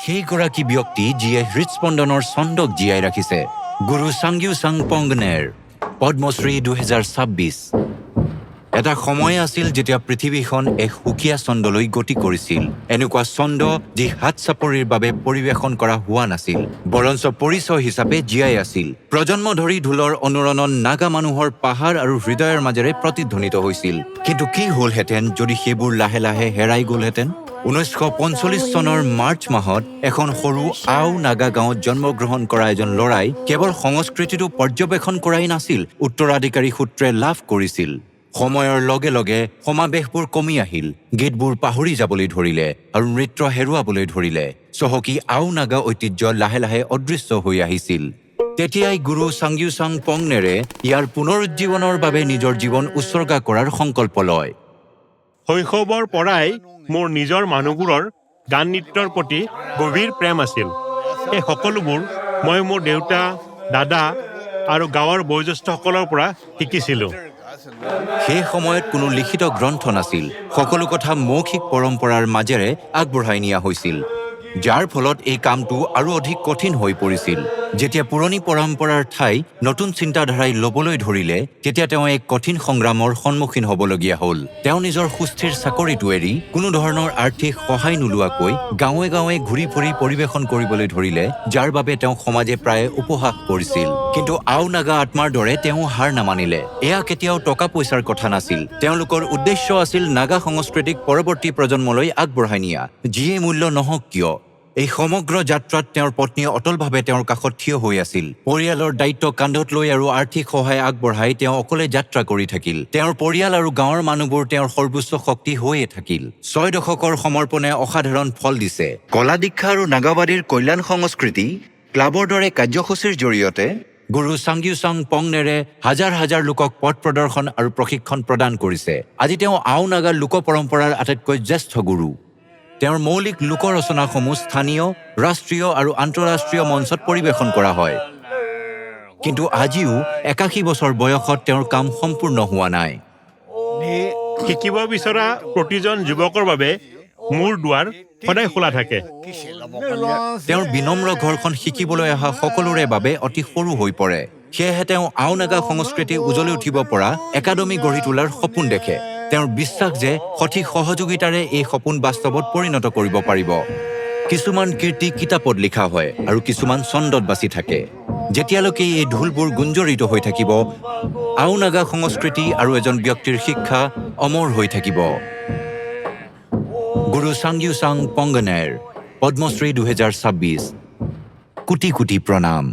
সেইগৰাকী ব্যক্তি যিয়ে হৃদস্পন্দনৰ ছন্দক জীয়াই ৰাখিছে। গুৰু চাংগ্যুচাং পংগনেৰ পদ্মশ্ৰী 2026। এটা সময় আছিল যেতিয়া পৃথিৱীখন এক সুকীয়া ছন্দলৈ গতি কৰিছিল। এনেকুৱা ছন্দ যি হাত চাপৰিৰ বাবে পৰিৱেশন কৰা হোৱা নাছিল, বৰঞ্চ পৰিচয় হিচাপে জীয়াই আছিল। প্ৰজন্ম ধৰি ঢোলৰ অনুৰণন নাগা মানুহৰ পাহাৰ আৰু হৃদয়ৰ মাজেৰে প্ৰতিধ্বনিত হৈছিল। কিন্তু কি হ'লহেঁতেন যদি সেইবোৰ লাহে লাহে হেৰাই গ'লহেঁতেন? 1945 চনৰ মাৰ্চ মাহত এখন সৰু আও নাগা গাঁৱত জন্মগ্ৰহণ কৰা এজন ল'ৰাই কেৱল সংস্কৃতিটো পৰ্যবেক্ষণ কৰাই নাছিল, উত্তৰাধিকাৰী সূত্ৰে লাভ কৰিছিল। সময়ৰ লগে লগে সমাৱেশবোৰ কমি আহিল, গীতবোৰ পাহৰি যাবলৈ ধৰিলে আৰু নৃত্য হেৰুৱাবলৈ ধৰিলে। চহকী আও নাগা ঐতিহ্য লাহে লাহে অদৃশ্য হৈ আহিছিল। তেতিয়াই গুৰু চাংগ্যুচাং পংগনেৰে ইয়াৰ পুনৰুজ্জীৱনৰ বাবে নিজৰ জীৱন উৎসৰ্গা কৰাৰ সংকল্প লয়। শৈশৱৰ পৰাই মোৰ নিজৰ মানুহবোৰৰ গান নৃত্যৰ প্ৰতি গভীৰ প্ৰেম আছিল। এই সকলোবোৰ মই মোৰ দেউতা, দাদা আৰু গাঁৱৰ বয়োজ্যেষ্ঠসকলৰ পৰা শিকিছিলোঁ। সেই সময়ত কোনো লিখিত গ্ৰন্থ নাছিল। সকলো কথা মৌখিক পৰম্পৰাৰ মাজেৰে আগবঢ়াই নিয়া হৈছিল, যাৰ ফলত এই কামটো আৰু অধিক কঠিন হৈ পৰিছিল। যেতিয়া পুৰণি পৰম্পৰাৰ ঠাই নতুন চিন্তাধাৰাই ল'বলৈ ধৰিলে, তেতিয়া তেওঁ এক কঠিন সংগ্ৰামৰ সন্মুখীন হ'বলগীয়া হ'ল। তেওঁ নিজৰ সুস্থিৰ চাকৰিটো এৰি কোনো ধৰণৰ আৰ্থিক সহায় নোলোৱাকৈ গাঁৱে গাঁৱে ঘূৰি ফুৰি পৰিৱেশন কৰিবলৈ ধৰিলে, যাৰ বাবে তেওঁ সমাজে প্ৰায়ে উপহাস কৰিছিল। কিন্তু আও নাগা আত্মাৰ দৰে তেওঁ হাৰ নামানিলে। এয়া কেতিয়াও টকা পইচাৰ কথা নাছিল। তেওঁলোকৰ উদ্দেশ্য আছিল নাগা সংস্কৃতিক পৰৱৰ্তী প্ৰজন্মলৈ আগবঢ়াই নিয়া, যিয়ে মূল্য নহওক কিয়। এই সমগ্ৰ যাত্ৰাত তেওঁৰ পত্নীয়ে অটলভাৱে তেওঁৰ কাষত থিয় হৈ আছিল। পৰিয়ালৰ দায়িত্ব কান্ধত লৈ আৰু আৰ্থিক সহায় আগবঢ়াই তেওঁ অকলে যাত্ৰা কৰি থাকিল। তেওঁৰ পৰিয়াল আৰু গাঁৱৰ মানুহবোৰ তেওঁৰ সৰ্বোচ্চ শক্তি হৈয়ে থাকিল। 6 দশকৰ সমৰ্পণে অসাধাৰণ ফল দিছে। কলা দীক্ষা আৰু নাগাবাদীৰ কল্যাণ সংস্কৃতি ক্লাবৰ দৰে কাৰ্যসূচীৰ জৰিয়তে গুৰু চাংগ্যুচাং পংগনেৰে হাজাৰ হাজাৰ লোকক পথ প্ৰদৰ্শন আৰু প্ৰশিক্ষণ প্ৰদান কৰিছে। আজি তেওঁ আও নাগা লোক পৰম্পৰাৰ আটাইতকৈ জ্যেষ্ঠ গুৰু। তেওঁৰ মৌলিক লোকৰচনাসমূহ স্থানীয়, ৰাষ্ট্ৰীয় আৰু আন্তঃৰাষ্ট্ৰীয় মঞ্চত পৰিৱেশন কৰা হয়। কিন্তু আজিও 81 বছৰ বয়সত তেওঁৰ কাম সম্পূৰ্ণ হোৱা নাই। শিকিব বিচৰা প্ৰতিজন যুৱকৰ বাবে মোৰ দুৱাৰ সদায় খোলা থাকে। তেওঁৰ বিনম্ৰ ঘৰখন শিকিবলৈ অহা সকলোৰে বাবে অতি সৰু হৈ পৰে। সেয়েহে তেওঁ আও নাগা সংস্কৃতি উজলি উঠিব পৰা একাডেমী গঢ়ি তোলাৰ সপোন দেখে। তেওঁৰ বিশ্বাস যে সঠিক সহযোগিতাৰে এই সপোন বাস্তৱত পৰিণত কৰিব পাৰিব। কিছুমান কীৰ্তি কিতাপত লিখা হয় আৰু কিছুমান ছন্দত বাচি থাকে। যেতিয়ালৈকে এই ঢোলবোৰ গুঞ্জৰিত হৈ থাকিব, আও নাগা সংস্কৃতি আৰু এজন ব্যক্তিৰ শিক্ষা অমৰ হৈ থাকিব। গুৰু চাংগ্যুচাং পংগনেৰ পদ্মশ্ৰী 2026। কোটি কোটি প্ৰণাম।